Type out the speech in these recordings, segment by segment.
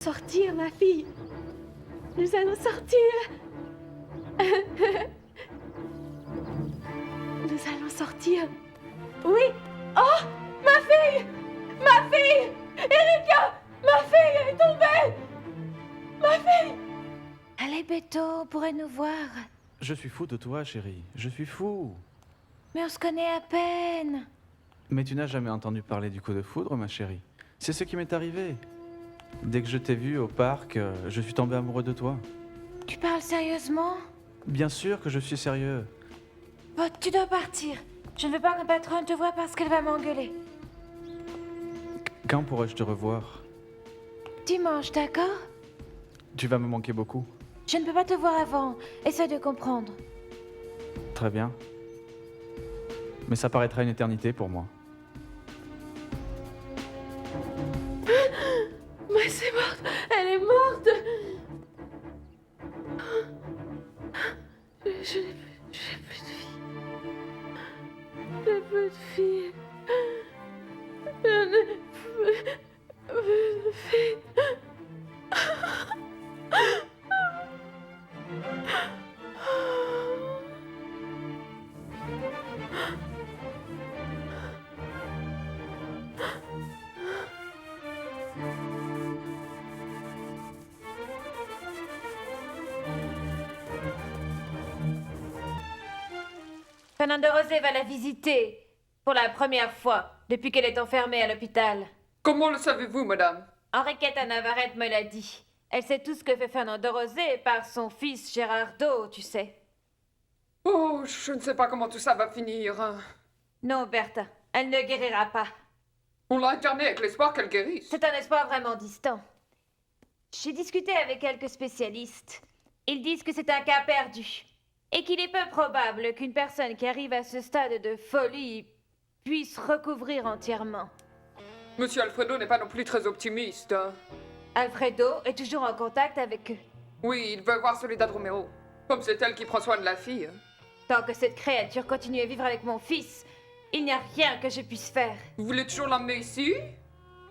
Sortir, ma fille. Nous allons sortir. Nous allons sortir. Oui. Oh, ma fille. Ma fille. Erika, ma fille est tombée. Ma fille. Allez, Beto, on pourrait nous voir. Je suis fou de toi, chérie. Je suis fou. Mais on se connaît à peine. Mais tu n'as jamais entendu parler du coup de foudre, ma chérie. C'est ce qui m'est arrivé. Dès que je t'ai vu au parc, je suis tombé amoureux de toi. Tu parles sérieusement? Bien sûr que je suis sérieux. Bon, tu dois partir. Je ne veux pas que ma patronne te voie parce qu'elle va m'engueuler. Quand pourrais-je te revoir? Dimanche, d'accord? Tu vas me manquer beaucoup. Je ne peux pas te voir avant. Essaie de comprendre. Très bien. Mais ça paraîtra une éternité pour moi. Mais c'est morte. Elle est morte. Je n'ai plus de fille. J'ai plus de fille. Je n'ai plus de fille. Fernande Rosé va la visiter. Pour la première fois, depuis qu'elle est enfermée à l'hôpital. Comment le savez-vous, madame? Enriquette à Navarrete me l'a dit. Elle sait tout ce que fait Fernando Rosé par son fils Gérardo, tu sais. Oh, je ne sais pas comment tout ça va finir. Non, Bertha, elle ne guérira pas. On l'a internée avec l'espoir qu'elle guérisse. C'est un espoir vraiment distant. J'ai discuté avec quelques spécialistes. Ils disent que c'est un cas perdu. Et qu'il est peu probable qu'une personne qui arrive à ce stade de folie puisse recouvrir entièrement. Monsieur Alfredo n'est pas non plus très optimiste. Alfredo est toujours en contact avec eux. Oui, il veut voir Soledad Romero. Comme c'est elle qui prend soin de la fille. Tant que cette créature continue à vivre avec mon fils, il n'y a rien que je puisse faire. Vous voulez toujours l'emmener ici?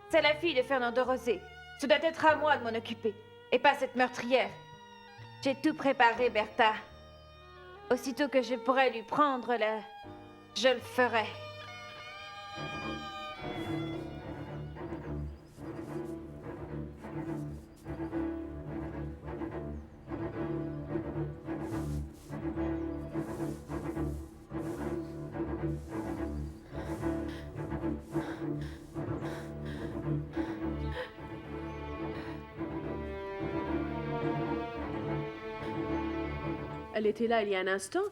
C'est la fille de Fernando Rosé. Ce doit être à moi de m'en occuper, et pas cette meurtrière. J'ai tout préparé, Bertha. Aussitôt que je pourrai lui prendre je le ferai. Elle était là il y a un instant.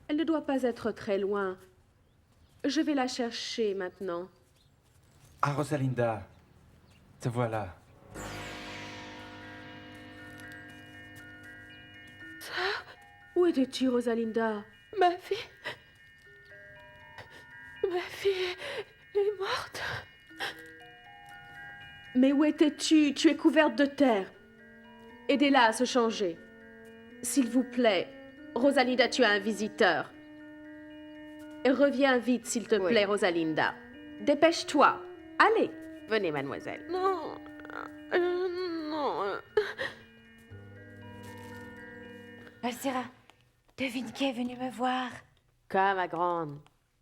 Elle ne doit pas être très loin. Je vais la chercher maintenant. Ah, Rosalinda, te voilà. Où étais-tu, Rosalinda? Ma fille. Ma fille est morte. Mais où étais-tu? Tu es couverte de terre. Aidez-la à se changer. S'il vous plaît, Rosalinda, tu as un visiteur. Reviens vite, s'il te plaît, Rosalinda. Dépêche-toi. Allez, venez, mademoiselle. Non, non. Alcira, devine qui est venu me voir. Quoi, ma grande?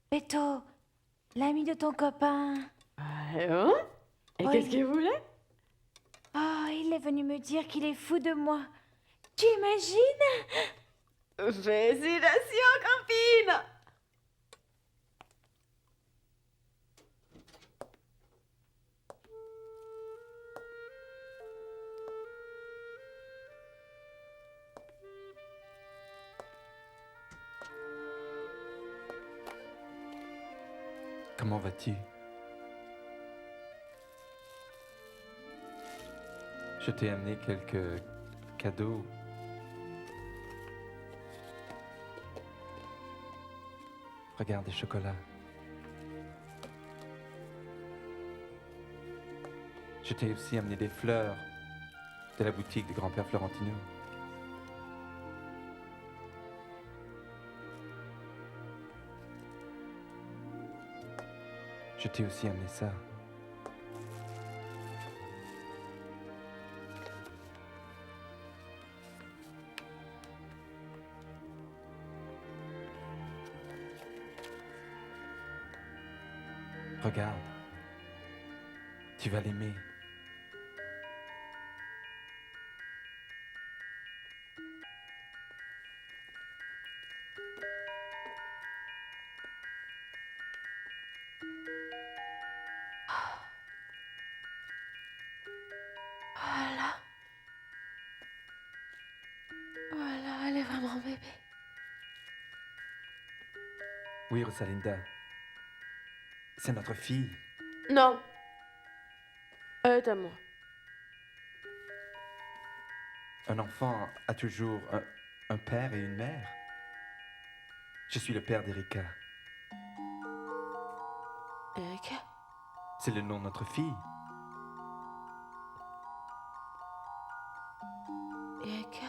Beto, l'ami de ton copain. Hein? Et Oui. qu'est-ce qu'il voulait? Oh, il est venu me dire qu'il est fou de moi. Tu imagines? Félicitations, copine! Comment vas-tu? Je t'ai amené quelques cadeaux. Regarde, des chocolats. Je t'ai aussi amené des fleurs de la boutique du grand-père Florentino. Je t'ai aussi amené ça. Regarde. Tu vas l'aimer. Voilà. Voilà, elle est vraiment bébé. Oui, Rosalinda. C'est notre fille. Non. Elle est à moi. Un enfant a toujours un père et une mère. Je suis le père d'Erika. Erika? C'est le nom de notre fille. Erika?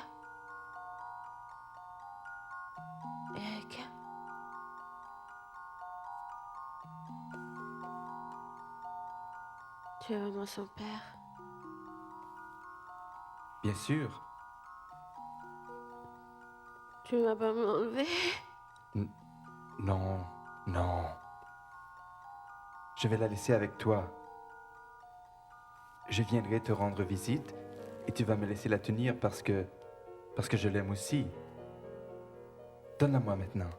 Erika? Tu es vraiment son père? Bien sûr. Tu ne vas pas me l'enlever? Non, non. Je vais la laisser avec toi. Je viendrai te rendre visite et tu vas me laisser la tenir parce que je l'aime aussi. Donne-la-moi maintenant.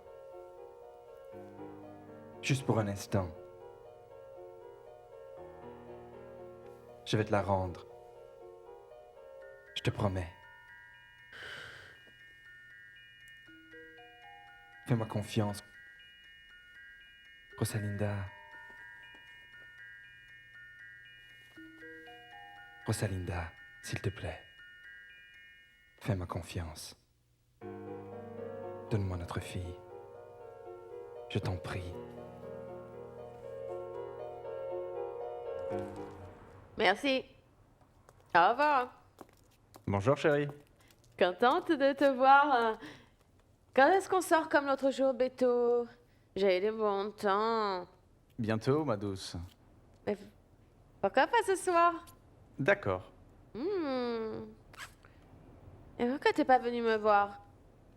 Juste pour un instant. Je vais te la rendre. Je te promets. Fais-moi confiance. Rosalinda. Rosalinda, s'il te plaît. Fais-moi confiance. Donne-moi notre fille. Je t'en prie. Merci. Au revoir. Bonjour chérie. Contente de te voir. Quand est-ce qu'on sort comme l'autre jour, Beto? J'ai eu du bon temps. Bientôt, ma douce. Mais pourquoi pas ce soir? D'accord. Et pourquoi t'es pas venu me voir?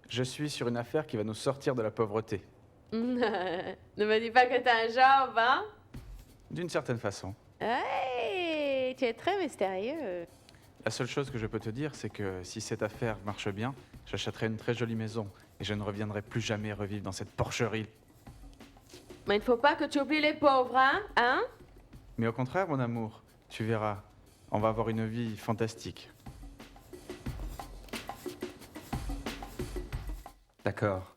Je suis sur une affaire qui va nous sortir de la pauvreté. Ne me dis pas que t'as un job, hein? D'une certaine façon. Hey, tu es très mystérieux. La seule chose que je peux te dire, c'est que si cette affaire marche bien, j'achèterai une très jolie maison et je ne reviendrai plus jamais revivre dans cette porcherie. Mais il ne faut pas que tu oublies les pauvres, hein? Hein? Mais au contraire, mon amour, tu verras, on va avoir une vie fantastique. D'accord.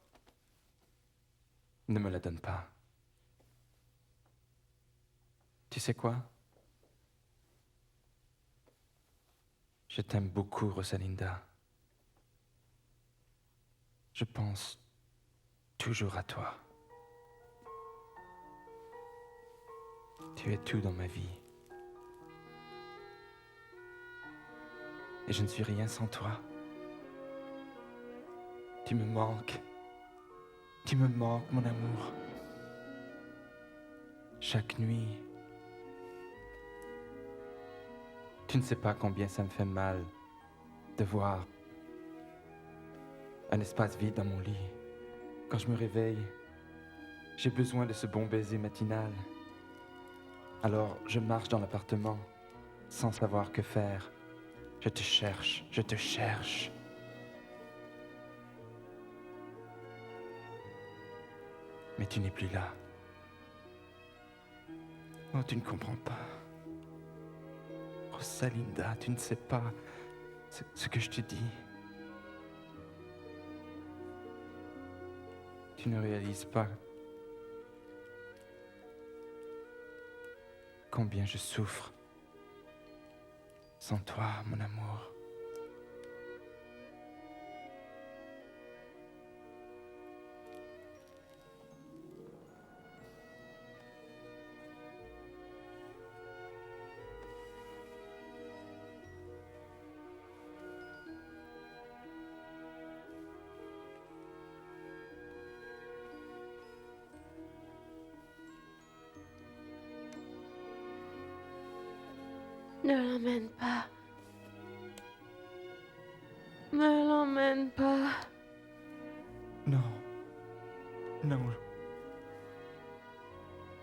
Ne me la donne pas. Tu sais quoi? Je t'aime beaucoup, Rosalinda. Je pense toujours à toi. Tu es tout dans ma vie. Et je ne suis rien sans toi. Tu me manques. Tu me manques, mon amour. Chaque nuit. Tu ne sais pas combien ça me fait mal de voir un espace vide dans mon lit. Quand je me réveille, j'ai besoin de ce bon baiser matinal. Alors je marche dans l'appartement sans savoir que faire. Je te cherche, je te cherche. Mais tu n'es plus là. Oh, tu ne comprends pas. Rosalinda, tu ne sais pas ce que je te dis. Tu ne réalises pas combien je souffre sans toi, mon amour. Ne l'emmène pas. Ne l'emmène pas. Non. Non.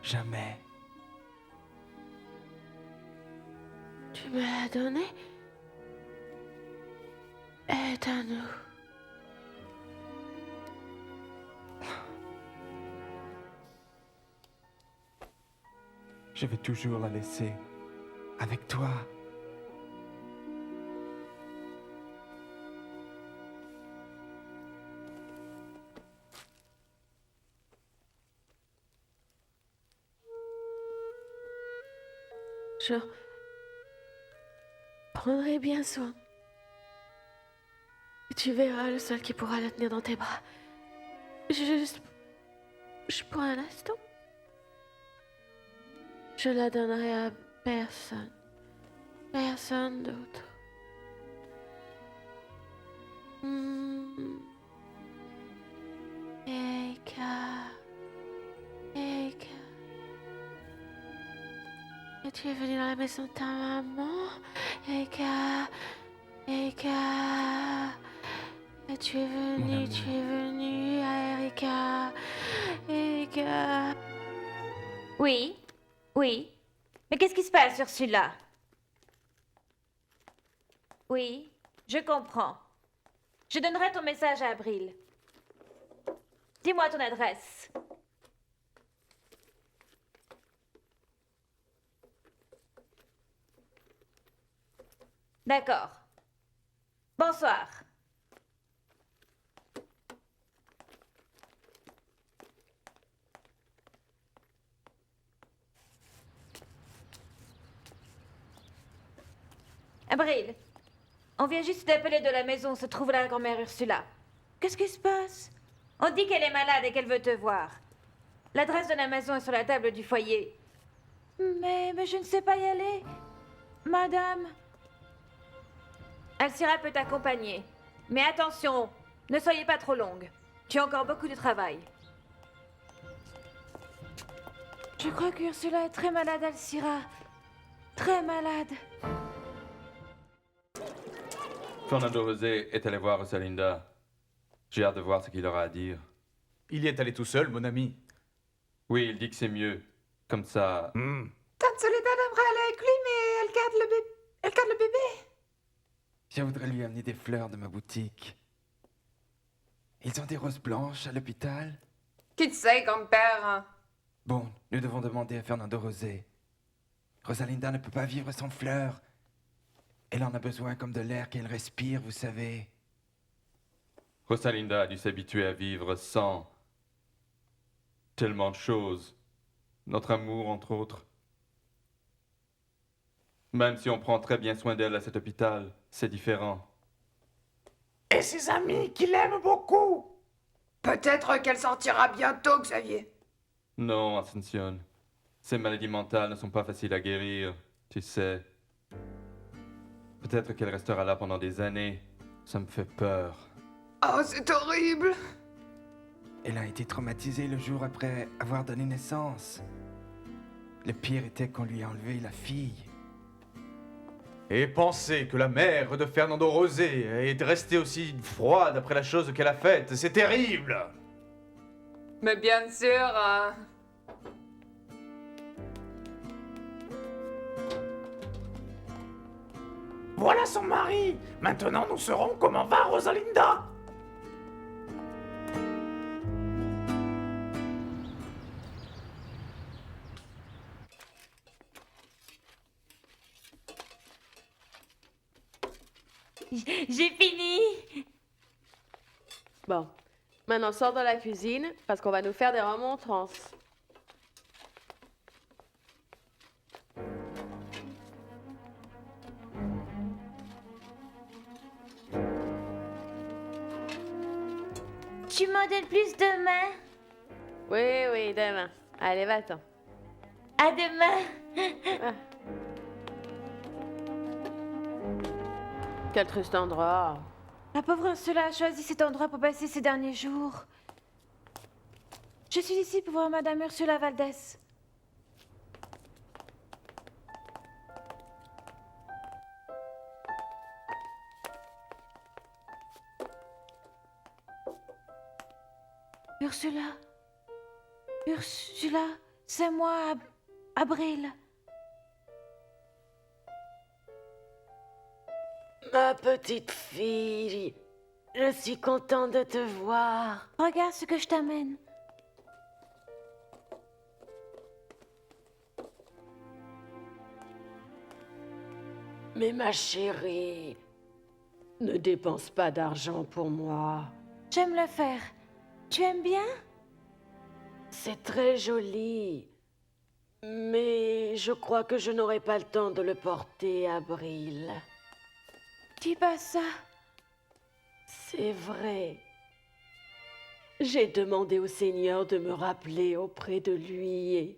Jamais. tu me l'as donné est à nous. Je vais toujours la laisser avec toi. Je prendrai bien soin. Et tu verras le seul qui pourra la tenir dans tes bras. Juste pour un instant. Je la donnerai à personne. Personne d'autre. Eka. Eka. Et tu es venu dans la maison de ta maman, Eka. Eka. Et tu es venu à Erika. Erika. Oui, oui. Mais qu'est-ce qui se passe, Ursula? Oui, je comprends. Je donnerai ton message à Abril. Dis-moi ton adresse. D'accord. Bonsoir. Abril, on vient juste d'appeler de la maison où se trouve la grand-mère Ursula. Qu'est-ce qui se passe? On dit qu'elle est malade et qu'elle veut te voir. L'adresse de la maison est sur la table du foyer. Mais je ne sais pas y aller. Madame. Alcira peut t'accompagner. Mais attention, ne soyez pas trop longue. Tu as encore beaucoup de travail. Je crois qu'Ursula est très malade, Alcira. Très malade. Fernando José est allé voir Rosalinda. J'ai hâte de voir ce qu'il aura à dire. Il y est allé tout seul, mon ami. Oui, il dit que c'est mieux. Comme ça... Tante Soledad aimerait aller avec lui, mais elle garde le bébé. Elle garde le bébé. Je voudrais lui amener des fleurs de ma boutique. Ils ont des roses blanches à l'hôpital. Qui te sait, grand-père? Hein? Bon, nous devons demander à Fernando José. Rosalinda ne peut pas vivre sans fleurs. Elle en a besoin comme de l'air qu'elle respire, vous savez. Rosalinda a dû s'habituer à vivre sans tellement de choses. Notre amour, entre autres. Même si on prend très bien soin d'elle à cet hôpital, c'est différent. Et ses amis qui l'aiment beaucoup. Peut-être qu'elle sortira bientôt, Xavier. Non, Ascension. Ces maladies mentales ne sont pas faciles à guérir, tu sais. Peut-être qu'elle restera là pendant des années. Ça me fait peur. Oh, c'est horrible. Elle a été traumatisée le jour après avoir donné naissance. Le pire était qu'on lui a enlevé la fille. Et penser que la mère de Fernando José est restée aussi froide après la chose qu'elle a faite, c'est terrible! Mais bien sûr, Voilà son mari. Maintenant, nous saurons comment va Rosalinda. J'ai fini. Bon, maintenant sors de la cuisine parce qu'on va nous faire des remontrances. Tu m'en donnes plus demain. Oui, demain. Allez, va-t'en. À demain. Quel triste endroit. La pauvre Ursula a choisi cet endroit pour passer ses derniers jours. Je suis ici pour voir Madame Ursula Valdez. Ursula, c'est moi, Abril. petite fille. Je suis contente de te voir. Regarde ce que je t'amène. Mais ma chérie, ne dépense pas d'argent pour moi. J'aime le faire. Tu aimes bien? C'est très joli. Mais je crois que je n'aurai pas le temps de le porter, Avril. Dis pas ça. C'est vrai. J'ai demandé au Seigneur de me rappeler auprès de lui et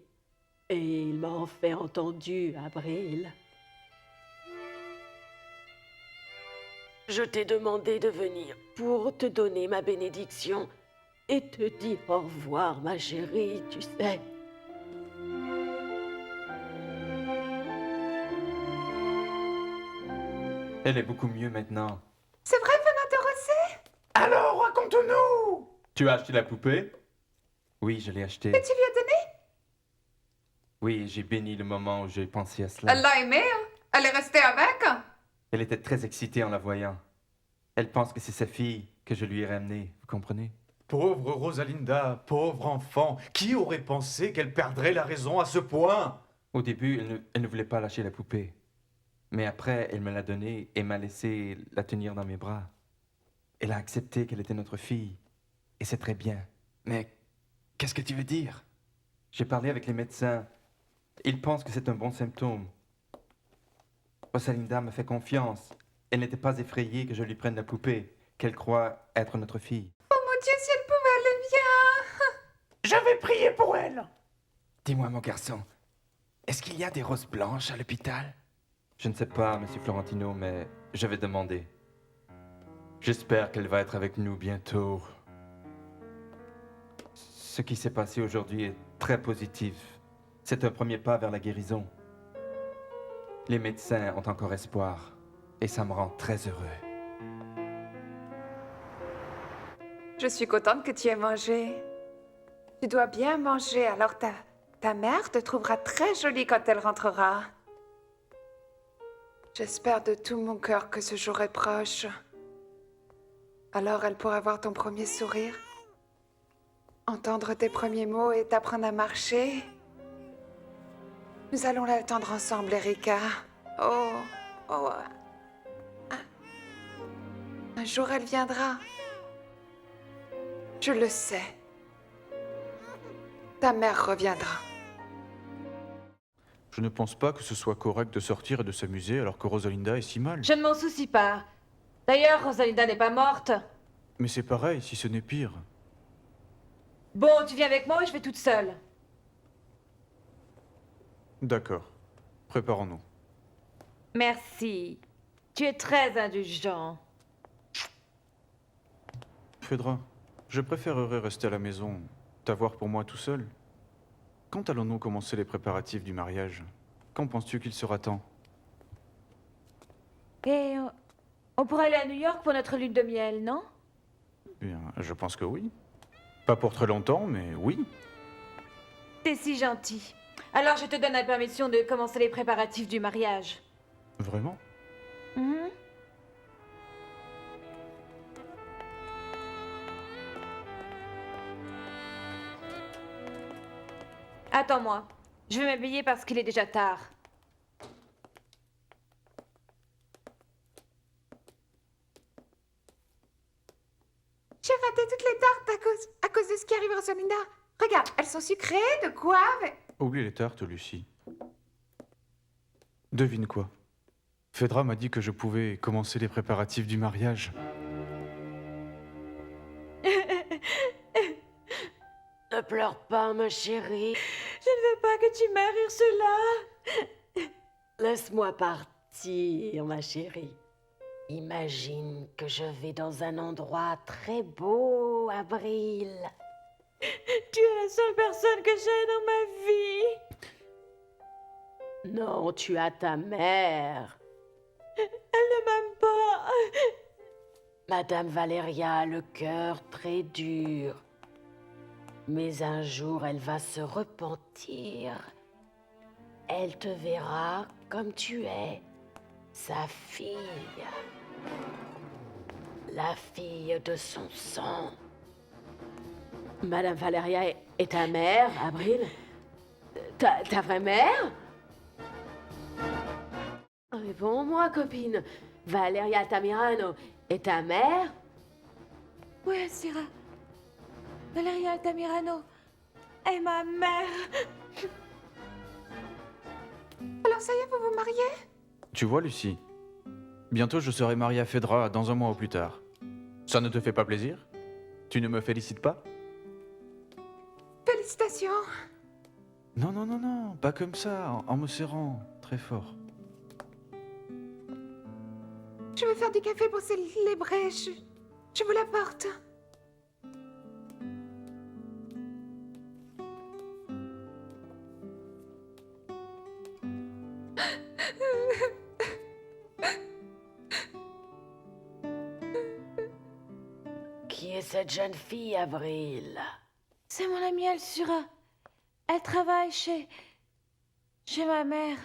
il m'a enfin entendu, Avril. Je t'ai demandé de venir pour te donner ma bénédiction et te dire au revoir, ma chérie, tu sais. Elle est beaucoup mieux maintenant. C'est vrai, Fernando Rosé? Alors, raconte-nous! Tu as acheté la poupée? Oui, je l'ai achetée. Et tu lui as donné? Oui, j'ai béni le moment où j'ai pensé à cela. Elle l'a aimé, hein? Elle est restée avec? Elle était très excitée en la voyant. Elle pense que c'est sa fille que je lui ai ramenée, vous comprenez? Pauvre Rosalinda, pauvre enfant, qui aurait pensé qu'elle perdrait la raison à ce point? Au début, elle ne voulait pas lâcher la poupée. Mais après, elle me l'a donnée et m'a laissé la tenir dans mes bras. Elle a accepté qu'elle était notre fille. Et c'est très bien. Mais qu'est-ce que tu veux dire? J'ai parlé avec les médecins. Ils pensent que c'est un bon symptôme. Rosalinda me fait confiance. Elle n'était pas effrayée que je lui prenne la poupée, qu'elle croit être notre fille. Oh mon Dieu, si elle pouvait aller bien! Je vais prier pour elle. Dis-moi, mon garçon, est-ce qu'il y a des roses blanches à l'hôpital? Je ne sais pas, monsieur Florentino, mais je vais demander. J'espère qu'elle va être avec nous bientôt. Ce qui s'est passé aujourd'hui est très positif. C'est un premier pas vers la guérison. Les médecins ont encore espoir, et ça me rend très heureux. Je suis contente que tu aies mangé. Tu dois bien manger, alors ta mère te trouvera très jolie quand elle rentrera. J'espère de tout mon cœur que ce jour est proche. Alors elle pourra voir ton premier sourire, entendre tes premiers mots et t'apprendre à marcher. Nous allons l'attendre ensemble, Erika. Oh. Un jour elle viendra. Je le sais. Ta mère reviendra. Je ne pense pas que ce soit correct de sortir et de s'amuser alors que Rosalinda est si mal. Je ne m'en soucie pas. D'ailleurs, Rosalinda n'est pas morte. Mais c'est pareil, si ce n'est pire. Bon, tu viens avec moi ou je vais toute seule? D'accord. Préparons-nous. Merci. Tu es très indulgent. Phédra, je préférerais rester à la maison, t'avoir pour moi tout seul. Quand allons-nous commencer les préparatifs du mariage? Quand penses-tu qu'il sera temps? Et on pourrait aller à New York pour notre lune de miel, non? Bien, je pense que oui. Pas pour très longtemps, mais oui. T'es si gentil. Alors je te donne la permission de commencer les préparatifs du mariage. Vraiment? Mhm. Attends-moi. Je vais m'habiller parce qu'il est déjà tard. J'ai raté toutes les tartes à cause de ce qui arrive à Rosalinda. Regarde, elles sont sucrées, de quoi? Oublie les tartes, Lucie. Devine quoi? Phédra m'a dit que je pouvais commencer les préparatifs du mariage. Ne pleure pas, ma chérie. Je ne veux pas que tu meurs, Ursula. Laisse-moi partir, ma chérie. Imagine que je vais dans un endroit très beau, Avril. Tu es la seule personne que j'ai dans ma vie. Non, tu as ta mère. Elle ne m'aime pas. Madame Valéria a le cœur très dur. Mais un jour, elle va se repentir. Elle te verra comme tu es, sa fille. La fille de son sang. Madame Valeria est ta mère, Avril? Ta vraie mère? Réponds-moi, copine. Valeria Altamirano est ta mère? Oui, Alcira. Valeria Altamirano est ma mère. Alors ça y est, vous vous mariez? Tu vois, Lucie, bientôt je serai marié à Phaedra dans un mois ou plus tard. Ça ne te fait pas plaisir? Tu ne me félicites pas? Félicitations. Non, non, non, non, pas comme ça, en me serrant très fort. Je vais faire du café pour célébrer. Je vous l'apporte. Qui est cette jeune fille, Avril? C'est mon amie Alcira. Elle travaille chez ma mère.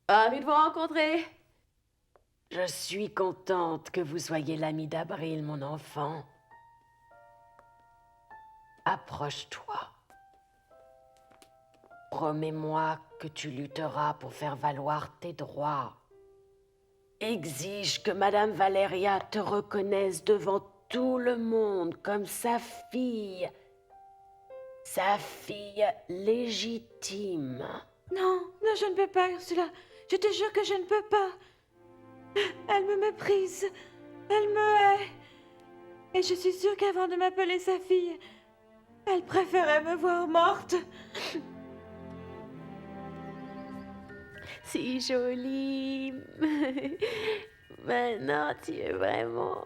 Envie de vous rencontrer? Je suis contente que vous soyez l'ami d'Avril, mon enfant. Approche-toi. Promets-moi que tu lutteras pour faire valoir tes droits. Exige que Madame Valeria te reconnaisse devant tout le monde comme sa fille légitime. Non, non, je ne peux pas, Ursula. Je te jure que je ne peux pas. Elle me méprise. Elle me hait. Et je suis sûre qu'avant de m'appeler sa fille, elle préférait me voir morte. Si jolie. Maintenant, tu es vraiment...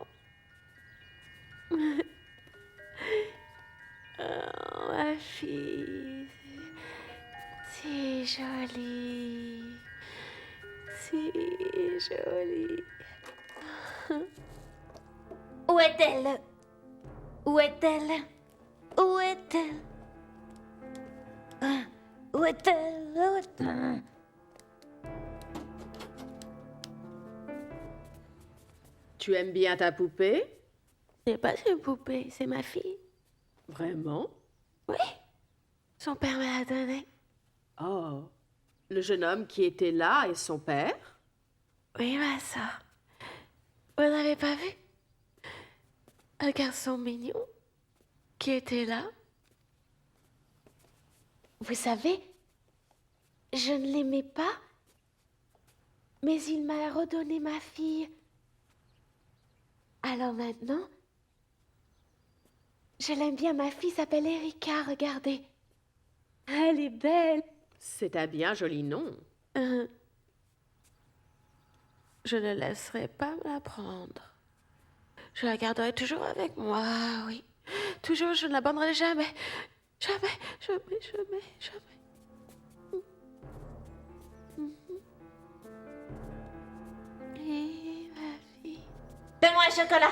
Oh, ma fille. Si jolie. Si jolie. Où est-elle? Où est-elle? Où est-elle? Où est-elle? Où est-elle? Tu aimes bien ta poupée? C'est pas une poupée, c'est ma fille. Vraiment? Oui. Son père me l'a donnée. Oh. Le jeune homme qui était là est son père? Oui, ma soeur. Vous n'avez pas vu? Un garçon mignon qui était là. Vous savez, je ne l'aimais pas, mais il m'a redonné ma fille. Alors maintenant, je l'aime bien. Ma fille s'appelle Erika, regardez. Elle est belle. C'est un bien joli nom. Je ne laisserai pas me la prendre. Je la garderai toujours avec moi, oui. Toujours, je ne l'abandonnerai jamais. Jamais, jamais, jamais, jamais. Et ma fille. Donne-moi un chocolat.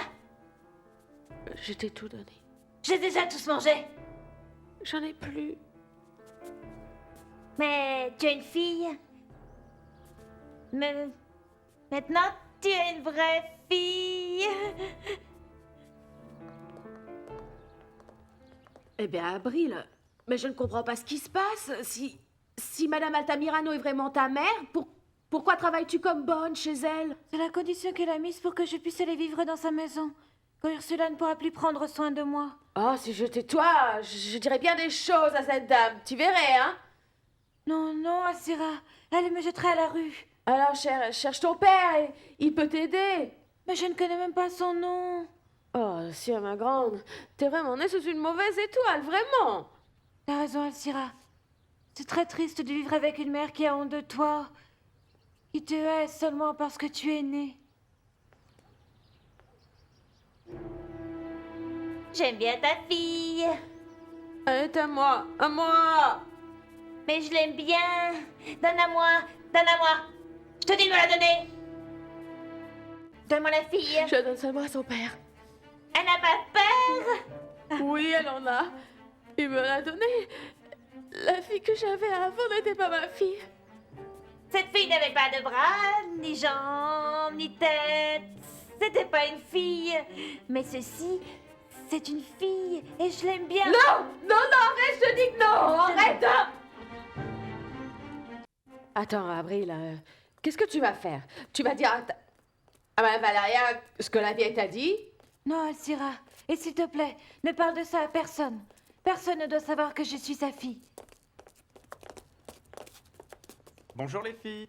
Je t'ai tout donné. J'ai déjà tous mangé. J'en ai plus. Mais tu es une fille. Mais maintenant, tu es une vraie fille. Eh bien, Avril, mais je ne comprends pas ce qui se passe. Si Madame Altamirano est vraiment ta mère, pourquoi travailles-tu comme bonne chez elle? C'est la condition qu'elle a mise pour que je puisse aller vivre dans sa maison. Quand Ursula ne pourra plus prendre soin de moi. Oh, si j'étais toi, je dirais bien des choses à cette dame. Tu verrais, hein? Non, non, Alcira. Elle me jetterait à la rue. Alors, cherche ton père et il peut t'aider. Mais je ne connais même pas son nom. Oh, si, ma grande, t'es vraiment née sous une mauvaise étoile, vraiment. T'as raison, Alcira. C'est très triste de vivre avec une mère qui a honte de toi, qui te hait seulement parce que tu es née. J'aime bien ta fille. Elle est à moi, à moi. Mais je l'aime bien. Donne à moi, donne à moi. Je te dis de me la donner. Donne-moi la fille. Je donne seulement à son père. Elle n'a pas peur. Oui, elle en a. Il me l'a donnée. La fille que j'avais avant n'était pas ma fille. Cette fille n'avait pas de bras, ni jambes, ni tête. c'était pas une fille. Mais ceci, c'est une fille et je l'aime bien. Non, arrête, je te dis que non, arrête. Attends, Avril, qu'est-ce que tu vas faire? Tu vas dire à Mme Valeria ce que la vieille t'a dit? Non, Alcira, et s'il te plaît, ne parle de ça à personne. Personne ne doit savoir que je suis sa fille. Bonjour les filles.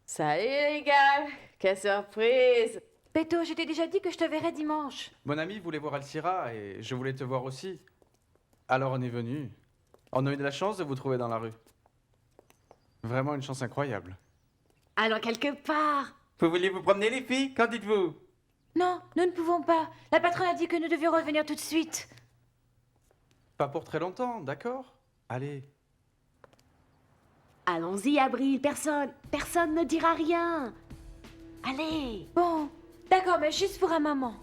Salut les gars, quelle surprise. Beto, je t'ai déjà dit que je te verrai dimanche. Mon ami voulait voir Alcira et je voulais te voir aussi. Alors on est venu. On a eu de la chance de vous trouver dans la rue. Vraiment une chance incroyable. Allons quelque part. Vous vouliez vous promener, les filles? Qu'en dites-vous? Non, nous ne pouvons pas. La patronne a dit que nous devions revenir tout de suite. Pas pour très longtemps, d'accord? Allez. Allons-y, Avril, personne ne dira rien. Allez. Bon, d'accord, mais juste pour un moment.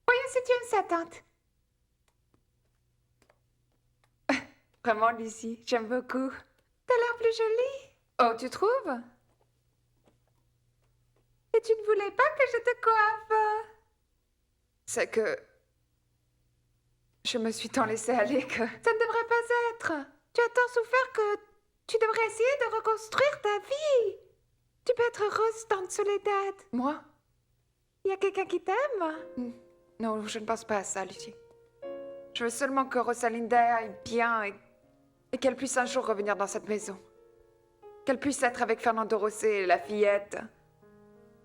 Voyons si tu aimes ça, tante. Vraiment, Lucie, j'aime beaucoup. T'as l'air plus jolie. Oh, tu trouves? Et tu ne voulais pas que je te coiffe? C'est que... je me suis tant laissée aller que... ça ne devrait pas être. Tu as tant souffert que tu devrais essayer de reconstruire ta vie. Tu peux être heureuse, tante Soledad. Moi? Il y a quelqu'un qui t'aime? Non, je ne pense pas à ça, Lucie. Je veux seulement que Rosalinda aille bien et qu'elle puisse un jour revenir dans cette maison. Qu'elle puisse être avec Fernando Rosé et la fillette.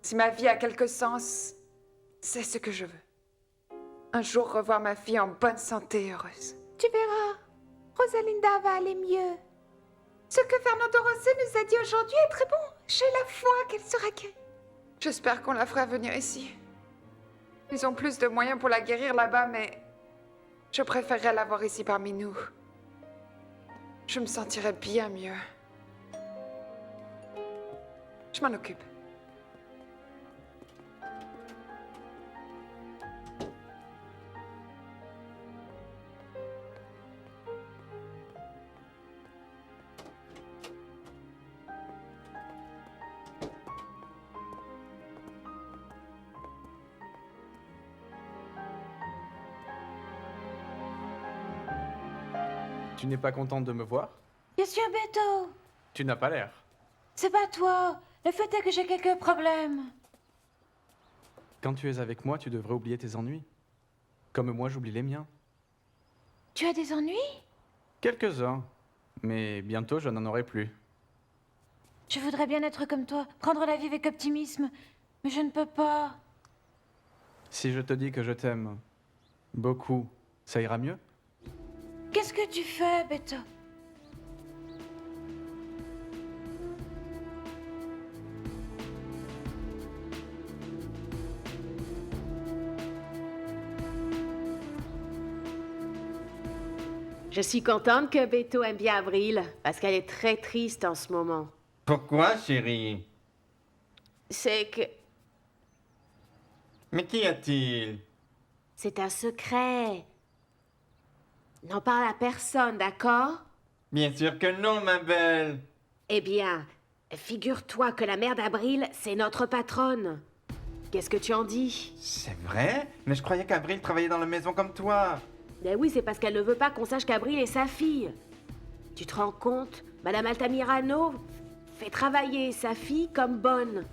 Si ma vie a quelque sens, c'est ce que je veux. Un jour revoir ma fille en bonne santé et heureuse. Tu verras, Rosalinda va aller mieux. Ce que Fernando Rosé nous a dit aujourd'hui est très bon. J'ai la foi qu'elle sera guérie. J'espère qu'on la fera venir ici. Ils ont plus de moyens pour la guérir là-bas, mais je préférerais la voir ici parmi nous. Je me sentirais bien mieux. Je m'en occupe. Tu n'es pas contente de me voir? Bien sûr, Beto. Tu n'as pas l'air. C'est pas toi. Le fait est que j'ai quelques problèmes. Quand tu es avec moi, tu devrais oublier tes ennuis. Comme moi, j'oublie les miens. Tu as des ennuis? Quelques-uns. Mais bientôt, je n'en aurai plus. Je voudrais bien être comme toi, prendre la vie avec optimisme, mais je ne peux pas. Si je te dis que je t'aime beaucoup, ça ira mieux? Qu'est-ce que tu fais, Beto? Je suis contente que Beto aime bien Avril, parce qu'elle est très triste en ce moment. Pourquoi, chérie? C'est que... Mais qu'y a-t-il? c'est un secret. N'en parle à personne, d'accord? Bien sûr que non, ma belle. Eh bien, figure-toi que la mère d'Avril, c'est notre patronne. Qu'est-ce que tu en dis? C'est vrai? Mais je croyais qu'Avril travaillait dans la maison comme toi. Eh oui, c'est parce qu'elle ne veut pas qu'on sache qu'Avril est sa fille. Tu te rends compte? Madame Altamirano fait travailler sa fille comme bonne.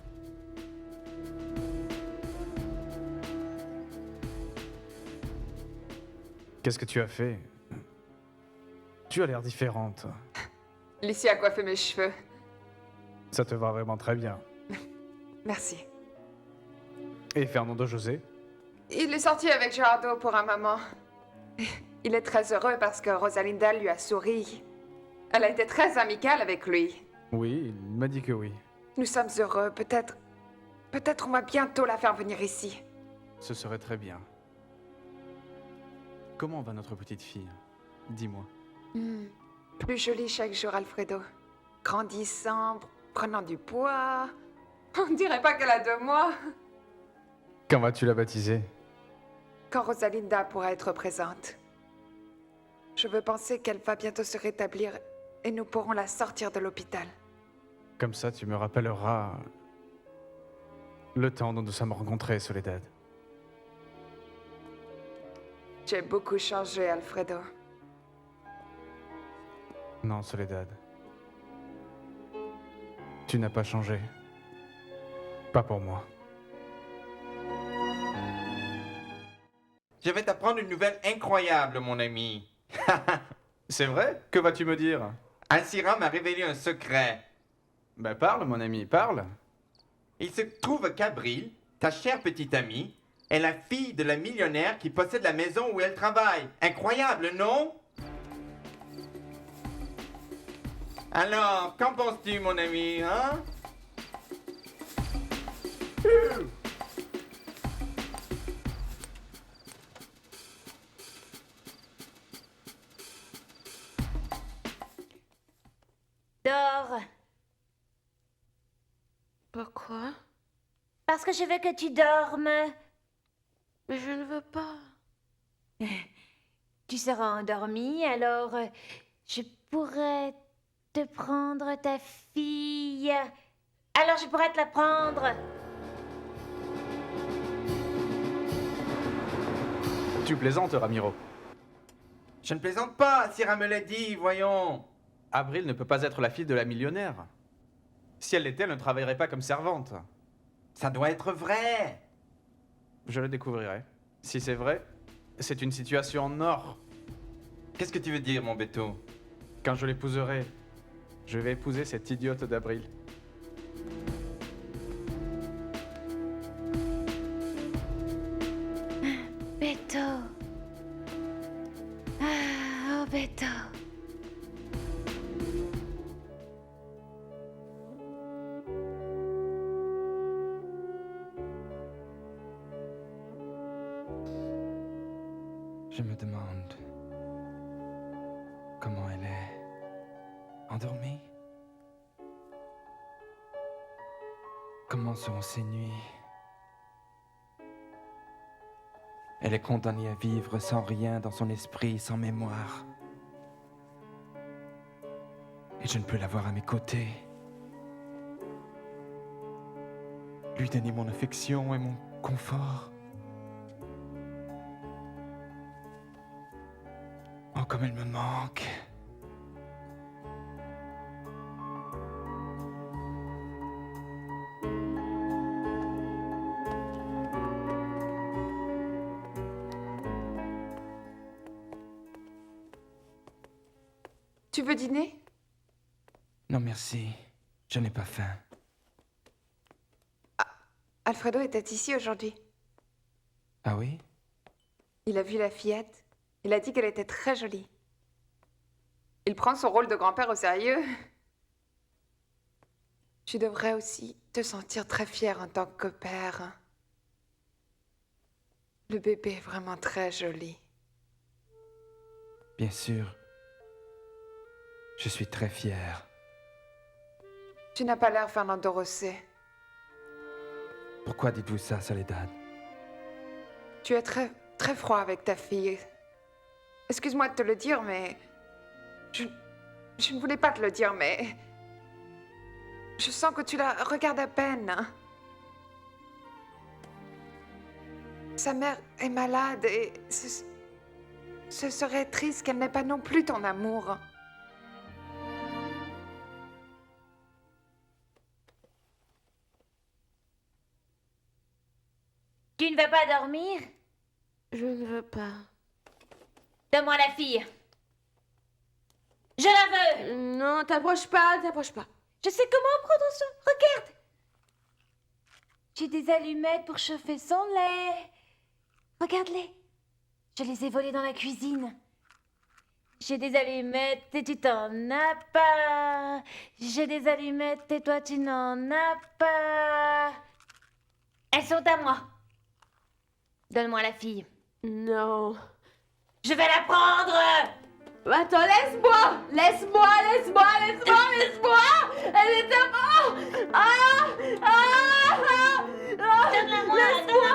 Qu'est-ce que tu as fait? Tu as l'air différente. Lucie a coiffé mes cheveux. Ça te va vraiment très bien. Merci. Et Fernando José? Il est sorti avec Gerardo pour un moment. Il est très heureux parce que Rosalinda lui a souri. Elle a été très amicale avec lui. Oui, il m'a dit que oui. Nous sommes heureux. Peut-être on va bientôt la faire venir ici. Ce serait très bien. Comment va notre petite fille? Dis-moi. Plus jolie chaque jour, Alfredo. Grandissant, prenant du poids. On dirait pas qu'elle a 2 mois. Quand vas-tu la baptiser? Quand Rosalinda pourra être présente. Je veux penser qu'elle va bientôt se rétablir et nous pourrons la sortir de l'hôpital. Comme ça, tu me rappelleras le temps dont nous sommes rencontrés, Soledad. J'ai beaucoup changé, Alfredo. Non, Soledad. Tu n'as pas changé. Pas pour moi. Je vais t'apprendre une nouvelle incroyable, mon ami. C'est vrai? Que vas-tu me dire? Alcira m'a révélé un secret. Ben parle, mon ami, parle. Il se trouve qu'Abril, ta chère petite amie, est la fille de la millionnaire qui possède la maison où elle travaille. Incroyable, non? Alors, qu'en penses-tu, mon ami, hein? Dors. Pourquoi? Parce que je veux que tu dormes. Mais je ne veux pas. Tu seras endormi, alors je pourrais te prendre ta fille. Alors je pourrais te la prendre. Tu plaisantes, Ramiro. Je ne plaisante pas, Alcira me l'a dit, voyons. Avril ne peut pas être la fille de la millionnaire. Si elle l'était, elle ne travaillerait pas comme servante. Ça doit être vrai. Je le découvrirai. Si c'est vrai, c'est une situation en or. Qu'est-ce que tu veux dire, mon Beto? Quand je l'épouserai, je vais épouser cette idiote d'Avril. Beto. Ah, oh Beto. Je me demande comment elle est. Endormie? Comment seront ses nuits? Elle est condamnée à vivre sans rien dans son esprit, sans mémoire. Et je ne peux l'avoir à mes côtés. Lui donner mon affection et mon confort. Oh, comme elle me manque. Tu veux dîner? Non, merci. Je n'ai pas faim. Alfredo était ici aujourd'hui. Ah oui? Il a vu la fillette. Il a dit qu'elle était très jolie. Il prend son rôle de grand-père au sérieux. Tu devrais aussi te sentir très fier en tant que père. Le bébé est vraiment très joli. Bien sûr. Je suis très fier. Tu n'as pas l'air Fernando Rosé. Pourquoi dites-vous ça, Soledad? Tu es très, très froid avec ta fille. Excuse-moi de te le dire, mais... Je ne voulais pas te le dire, mais... Je sens que tu la regardes à peine. Sa mère est malade et... Ce serait triste qu'elle n'ait pas non plus ton amour. Tu ne veux pas dormir? Je ne veux pas. Donne-moi la fille. Je la veux. Non, t'approches pas, t'approches pas. Je sais comment prendre ça. Regarde. J'ai des allumettes pour chauffer son lait. Regarde-les. Je les ai volées dans la cuisine. J'ai des allumettes et tu t'en as pas. J'ai des allumettes et toi tu n'en as pas. Elles sont à moi. Donne-moi la fille. Non. Je vais la prendre. Attends, laisse-moi. Laisse-moi. Elle est à moi. Donne-la-moi. Laisse-moi.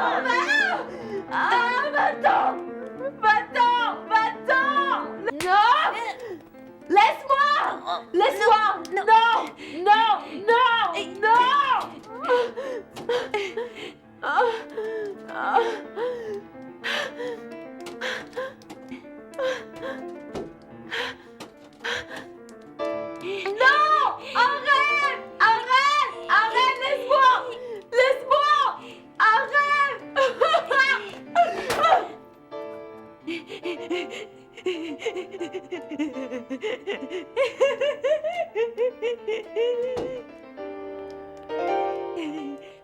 Va-t'en. Non. Laisse-moi! Laisse-moi! Non! Non! Non! Non! Non! Arrête! Arrête! Arrête! Laisse-moi! Laisse-moi! Arrête!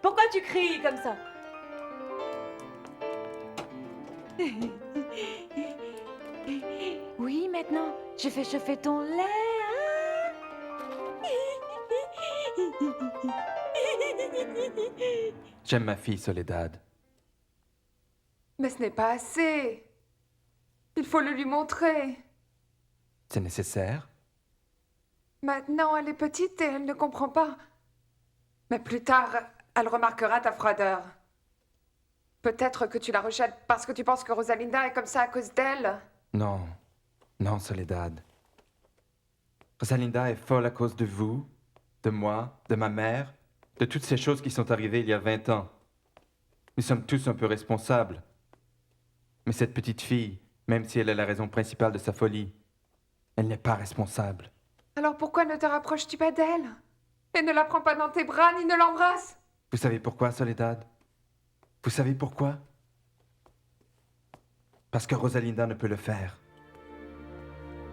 Pourquoi tu cries comme ça? Oui, maintenant, je fais chauffer ton lait. J'aime ma fille, Soledad. Mais ce n'est pas assez. Il faut le lui montrer. C'est nécessaire? Maintenant, elle est petite et elle ne comprend pas. Mais plus tard, elle remarquera ta froideur. Peut-être que tu la rejettes parce que tu penses que Rosalinda est comme ça à cause d'elle. Non. Non, Soledad. Rosalinda est folle à cause de vous, de moi, de ma mère, de toutes ces choses qui sont arrivées il y a 20 ans. Nous sommes tous un peu responsables. Mais cette petite fille, même si elle est la raison principale de sa folie, elle n'est pas responsable. Alors pourquoi ne te rapproches-tu pas d'elle? Et ne la prends pas dans tes bras ni ne l'embrasse? Vous savez pourquoi, Soledad? Vous savez pourquoi? Parce que Rosalinda ne peut le faire.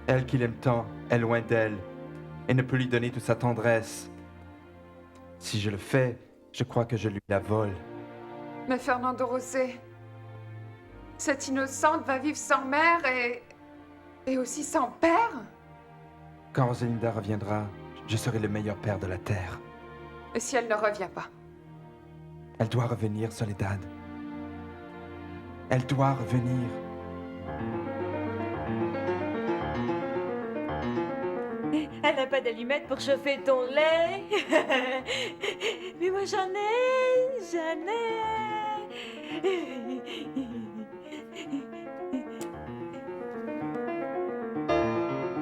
Elle qui l'aime tant est loin d'elle et ne peut lui donner toute sa tendresse. Si je le fais, je crois que je lui la vole. Mais Fernando Rosé, cette innocente va vivre sans mère et aussi sans père? Quand Rosalinda reviendra, je serai le meilleur père de la Terre. Et si elle ne revient pas? Elle doit revenir, Soledad. Elle doit revenir. Elle n'a pas d'allumette pour chauffer ton lait. Mais moi j'en ai.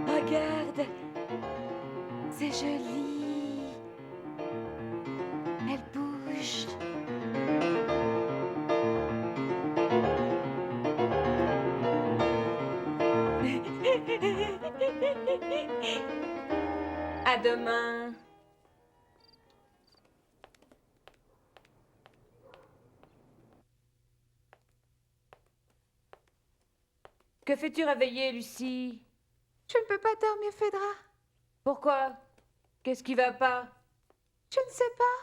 Regarde, c'est joli. Elle bouge. À demain. Que fais-tu réveiller, Lucie? Je ne peux pas dormir, Phédra. Pourquoi? Qu'est-ce qui va pas? Je ne sais pas.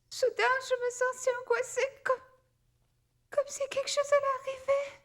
Soudain, je me sens si angoissée, comme si quelque chose allait arriver.